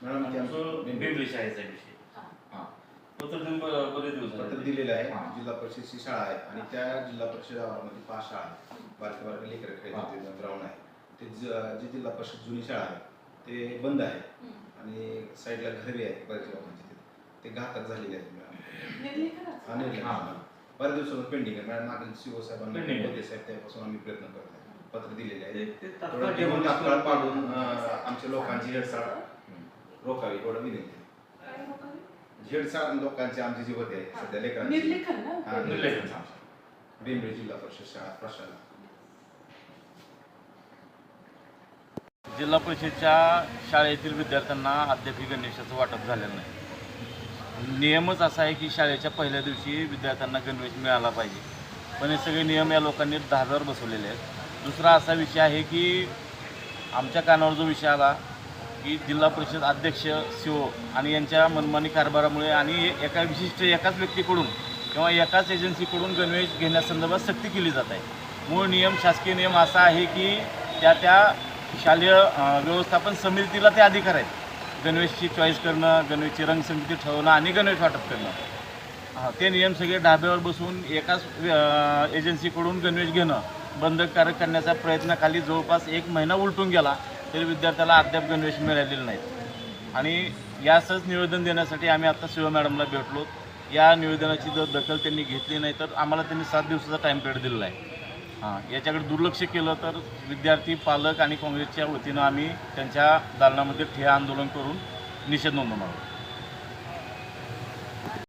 पिंपरी शाळेचा विषय पत्र देऊन बरेच दिवस पत्र दिलेलं आहे. जिल्हा परिषदची शाळा आहे आणि त्या जिल्हा परिषद आवारामध्ये 5 शाळा आहेत. बारके बारके लेकरं खेळायचे ग्राउंड आहे. ते जी जिल्हा परिषद जुनी शाळा आहे ते बंद आहे आणि साईडला घरे आहेत बऱ्याच लोकांची. ते घातक झालेले आहेत. बऱ्याच दिवसापासून पेंडिंग आहे. मॅडम मागील सीओ साहेबांना होते साहेब त्यापासून आम्ही प्रयत्न करतो. पत्र दिलेले आहे तात्काळ पाडून आमच्या लोकांची हेळसाळ रोखावी एवढं विनंती. हेळसाळ लोकांचे आमचे जे होते सध्या लेकरांचे बेंबळी जिल्हा परिषद शाळा प्रशाला. जिल्हा परिषदच्या शाळेतील विद्यार्थ्यांना अद्याप गणवेशाचं वाटप झालेलं नाही. नियमच असा आहे की शाळेच्या पहिल्या दिवशी विद्यार्थ्यांना गणवेश मिळाला पाहिजे, पण हे सगळे नियम या लोकांनी धाब्यावर बसवलेले आहेत. दुसरा असा विषय आहे की आमच्या कानावर जो विषय आला की जिल्हा परिषद अध्यक्ष सीओ आणि यांच्या मनमानी कारभारामुळे आणि एकाच व्यक्तीकडून किंवा एकाच एजन्सीकडून गणवेश घेण्यासंदर्भात सक्ती केली जात आहे. मूळ नियम शासकीय नियम असा आहे की त्या शालेय व्यवस्थापन समितीला ते अधिकार आहेत गणवेशची चॉईस करणं, गणवेशची रंगसंगती ठरवणं आणि गणवेश वाटप करणं. ते नियम सगळे ढाब्यावर बसून एकाच एजन्सीकडून गणवेश घेणं बंधनकारक करण्याचा प्रयत्न खाली जवळपास 1 महिना उलटून गेला तरी विद्यार्थ्याला अद्याप गणवेश मिळालेले नाहीत. आणि याचंच निवेदन देण्यासाठी आम्ही आता सीओ मॅडमला भेटलो. या निवेदनाची जर दखल त्यांनी घेतली नाही तर आम्हाला त्यांनी 7 दिवसाचा टाईम पिरियड दिलेला आहे. याच्याकडे दुर्लक्ष केलं तर विद्यार्थी, पालक आणि काँग्रेसच्या वतीनं आम्ही त्यांच्या दालनामध्ये ठिय्या आंदोलन करून निषेध नोंदवणार आहोत.